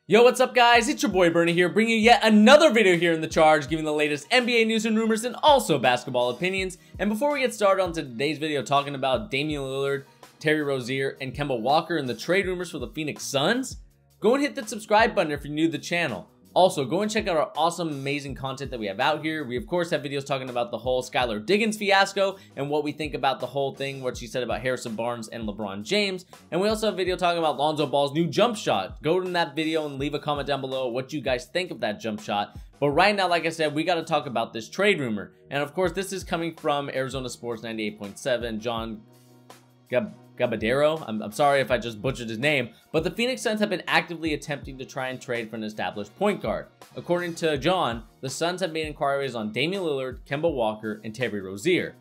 Yo, what's up guys? It's your boy Bernie here, bringing you yet another video here in the Charge, giving the latest NBA news and rumors and also basketball opinions. And before we get started on today's video talking about Damian Lillard, Terry Rozier, and Kemba Walker and the trade rumors for the Phoenix Suns, go and hit that subscribe button if you're new to the channel. Also, go and check out our awesome, amazing content that we have out here. We, of course, have videos talking about the whole Skylar Diggins fiasco and what we think about the whole thing, what she said about Harrison Barnes and LeBron James. And we also have a video talking about Lonzo Ball's new jump shot. Go to that video and leave a comment down below what you guys think of that jump shot. But right now, like I said, we got to talk about this trade rumor. And, of course, this is coming from Arizona Sports 98.7, John Gabadero. I'm sorry if I just butchered his name, but the Phoenix Suns have been actively attempting to try and trade for an established point guard. According to John, the Suns have made inquiries on Damian Lillard, Kemba Walker, and Terry Rozier.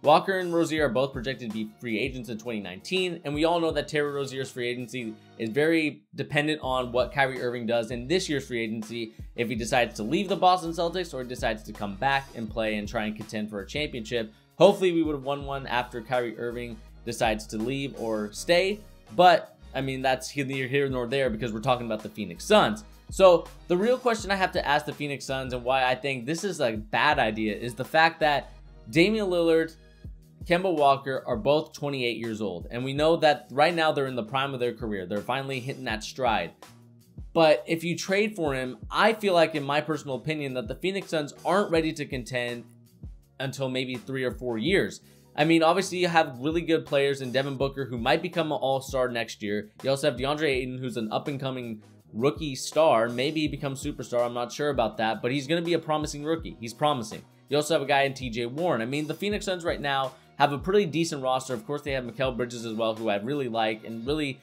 Walker and Rozier are both projected to be free agents in 2019, and we all know that Terry Rozier's free agency is very dependent on what Kyrie Irving does in this year's free agency, if he decides to leave the Boston Celtics or decides to come back and play and try and contend for a championship. Hopefully we would have won one after Kyrie Irving decides to leave or stay, but I mean, that's neither here nor there because we're talking about the Phoenix Suns. So the real question I have to ask the Phoenix Suns and why I think this is a bad idea is the fact that Damian Lillard, Kemba Walker are both 28 years old, and we know that right now they're in the prime of their career. They're finally hitting that stride. But if you trade for him, I feel like, in my personal opinion, that the Phoenix Suns aren't ready to contend until maybe 3 or 4 years. I mean, obviously, you have really good players in Devin Booker, who might become an all-star next year. You also have DeAndre Ayton, who's an up-and-coming rookie star. Maybe he becomes superstar. I'm not sure about that, but he's going to be a promising rookie. He's promising. You also have a guy in TJ Warren. I mean, the Phoenix Suns right now have a pretty decent roster. Of course, they have Mikal Bridges as well, who I really like. And really,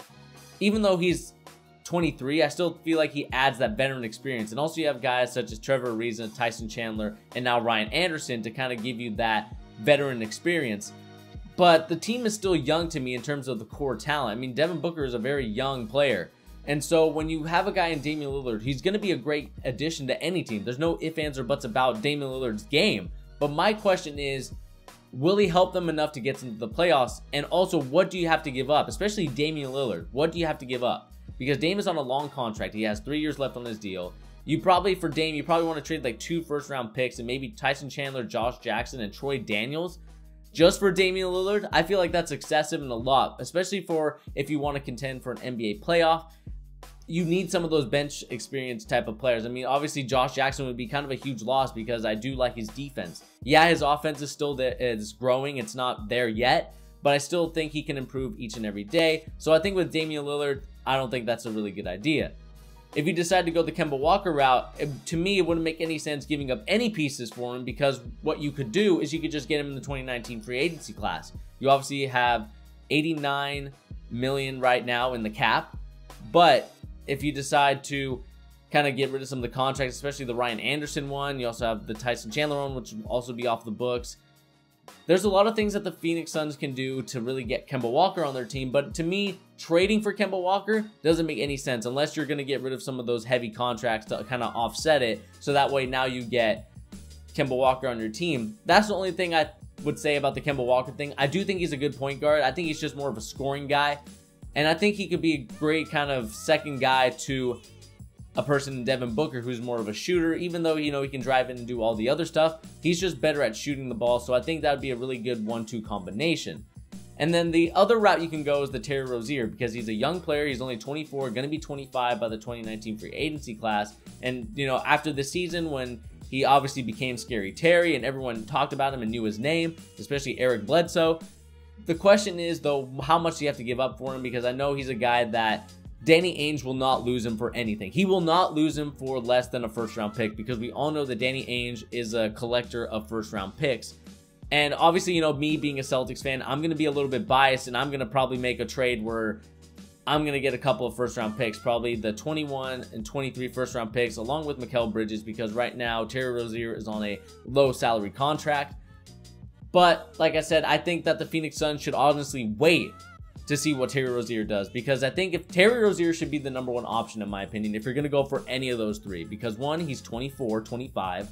even though he's 23, I still feel like he adds that veteran experience. And also, you have guys such as Trevor Ariza, Tyson Chandler, and now Ryan Anderson to kind of give you that veteran experience. But the team is still young to me in terms of the core talent. I mean, Devin Booker is a very young player, and so when you have a guy in Damian Lillard, he's going to be a great addition to any team. There's no ifs, ands, or buts about Damian Lillard's game. But my question is, will he help them enough to get into the playoffs? And also, what do you have to give up, especially Damian Lillard? What do you have to give up? Because Dame is on a long contract. He has 3 years left on his deal. For Dame, you probably want to trade like 2 first-round picks and maybe Tyson Chandler, Josh Jackson, and Troy Daniels just for Damian Lillard. I feel like that's excessive and a lot, especially for if you want to contend for an NBA playoff. You need some of those bench experience type of players. I mean, obviously, Josh Jackson would be kind of a huge loss because I do like his defense. Yeah, his offense is still there, it's growing. It's not there yet, but I still think he can improve each and every day. So I think with Damian Lillard, I don't think that's a really good idea. If you decide to go the Kemba Walker route, to me, it wouldn't make any sense giving up any pieces for him, because what you could do is you could just get him in the 2019 free agency class. You obviously have $89 million right now in the cap, but if you decide to kind of get rid of some of the contracts, especially the Ryan Anderson one, you also have the Tyson Chandler one, which will also be off the books. There's a lot of things that the Phoenix Suns can do to really get Kemba Walker on their team, but to me, trading for Kemba Walker doesn't make any sense unless you're going to get rid of some of those heavy contracts to kind of offset it, so that way now you get Kemba Walker on your team. That's the only thing I would say about the Kemba Walker thing. I do think he's a good point guard. I think he's just more of a scoring guy, and I think he could be a great kind of second guy to a person in Devin Booker who's more of a shooter. Even though, you know, he can drive in and do all the other stuff, he's just better at shooting the ball. So I think that would be a really good 1-2 combination. And then the other route you can go is the Terry Rozier, because he's a young player. He's only 24, going to be 25 by the 2019 free agency class. And, you know, after the season when he obviously became Scary Terry and everyone talked about him and knew his name, especially Eric Bledsoe, the question is, though, how much do you have to give up for him? Because I know he's a guy that Danny Ainge will not lose him for anything. He will not lose him for less than a first-round pick, because we all know that Danny Ainge is a collector of first-round picks. And obviously, you know, me being a Celtics fan, I'm going to be a little bit biased, and I'm going to probably make a trade where I'm going to get a couple of first-round picks, probably the 21 and 23 first-round picks, along with Mikal Bridges, because right now Terry Rozier is on a low-salary contract. But like I said, I think that the Phoenix Suns should honestly wait to see what Terry Rozier does, because I think if Terry Rozier should be the #1 option, in my opinion, if you're going to go for any of those three, because one, he's 24, 25,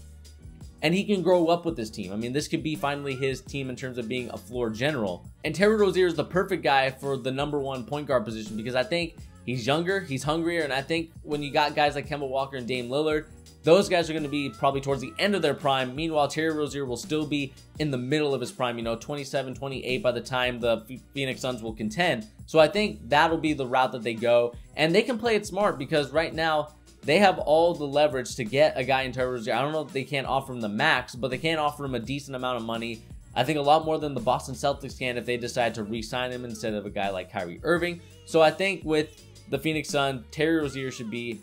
and he can grow up with this team. I mean, this could be finally his team in terms of being a floor general, and Terry Rozier is the perfect guy for the #1 point guard position, because I think He's younger, he's hungrier, and I think when you got guys like Kemba Walker and Dame Lillard, those guys are going to be probably towards the end of their prime. Meanwhile, Terry Rozier will still be in the middle of his prime, 27, 28 by the time the Phoenix Suns will contend. So I think that'll be the route that they go, and they can play it smart because right now they have all the leverage to get a guy in Terry Rozier. I don't know if they can't offer him the max, but they can offer him a decent amount of money. I think a lot more than the Boston Celtics can if they decide to re-sign him instead of a guy like Kyrie Irving. So I think with the Phoenix Suns, Terry Rozier should be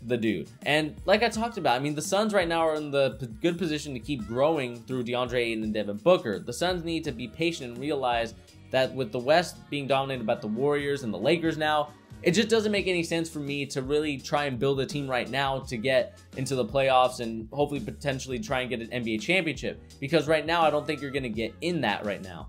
the dude. And like I talked about, I mean, the Suns right now are in the good position to keep growing through DeAndre Ayton and Devin Booker. The Suns need to be patient and realize that with the West being dominated by the Warriors and the Lakers now, it just doesn't make any sense for me to really try and build a team right now to get into the playoffs and hopefully potentially try and get an NBA championship, because right now I don't think you're going to get in that right now.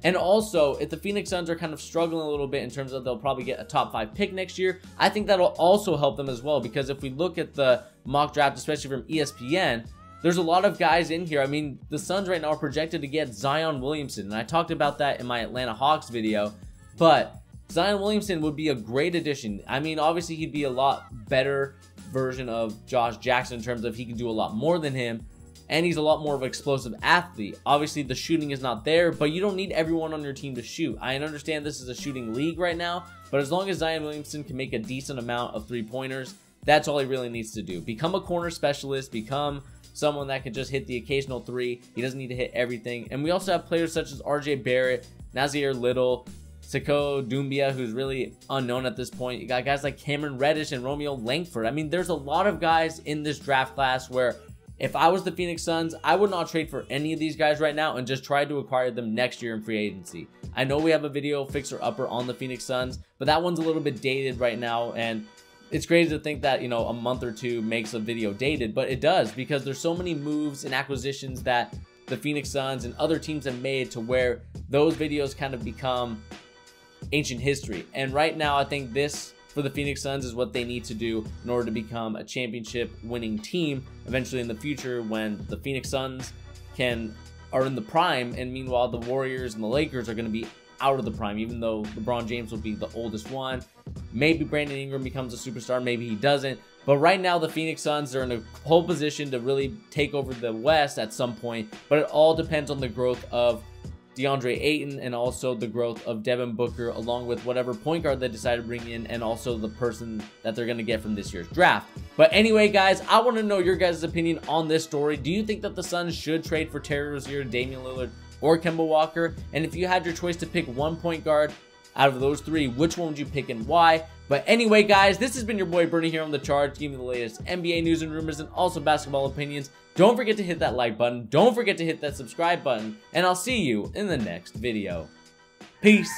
And also, if the Phoenix Suns are kind of struggling a little bit in terms of they'll probably get a top 5 pick next year, I think that'll also help them as well, because if we look at the mock draft, especially from ESPN, there's a lot of guys in here. I mean, the Suns right now are projected to get Zion Williamson, and I talked about that in my Atlanta Hawks video, but Zion Williamson would be a great addition. I mean, obviously he'd be a lot better version of Josh Jackson in terms of he can do a lot more than him, and he's a lot more of an explosive athlete. Obviously, the shooting is not there, but you don't need everyone on your team to shoot. I understand this is a shooting league right now, but as long as Zion Williamson can make a decent amount of three-pointers, that's all he really needs to do. Become a corner specialist, become someone that can just hit the occasional three. He doesn't need to hit everything. And we also have players such as RJ Barrett, Nazir Little, Sekou Doumbia, who's really unknown at this point. You got guys like Cameron Reddish and Romeo Langford. I mean, there's a lot of guys in this draft class where if I was the Phoenix Suns, I would not trade for any of these guys right now and just try to acquire them next year in free agency. I know we have a video fixer-upper on the Phoenix Suns, but that one's a little bit dated right now, and it's crazy to think that, a month or two makes a video dated, but it does, because there's so many moves and acquisitions that the Phoenix Suns and other teams have made to where those videos kind of become ancient history. And right now, I think this for the Phoenix Suns is what they need to do in order to become a championship winning team eventually in the future, when the Phoenix Suns are in the prime, and meanwhile the Warriors and the Lakers are going to be out of the prime, even though LeBron James will be the oldest one. Maybe Brandon Ingram becomes a superstar, maybe he doesn't. But right now the Phoenix Suns are in a pole position to really take over the West at some point, but it all depends on the growth of DeAndre Ayton and also the growth of Devin Booker, along with whatever point guard they decide to bring in, and also the person that they're going to get from this year's draft. But anyway, guys, I want to know your guys' opinion on this story. Do you think that the Suns should trade for Terry Rozier, Damian Lillard, or Kemba Walker? And if you had your choice to pick one point guard out of those three, which one would you pick and why? But anyway, guys, this has been your boy Bernie here on The Charge, giving you the latest NBA news and rumors and also basketball opinions. Don't forget to hit that like button. Don't forget to hit that subscribe button. And I'll see you in the next video. Peace.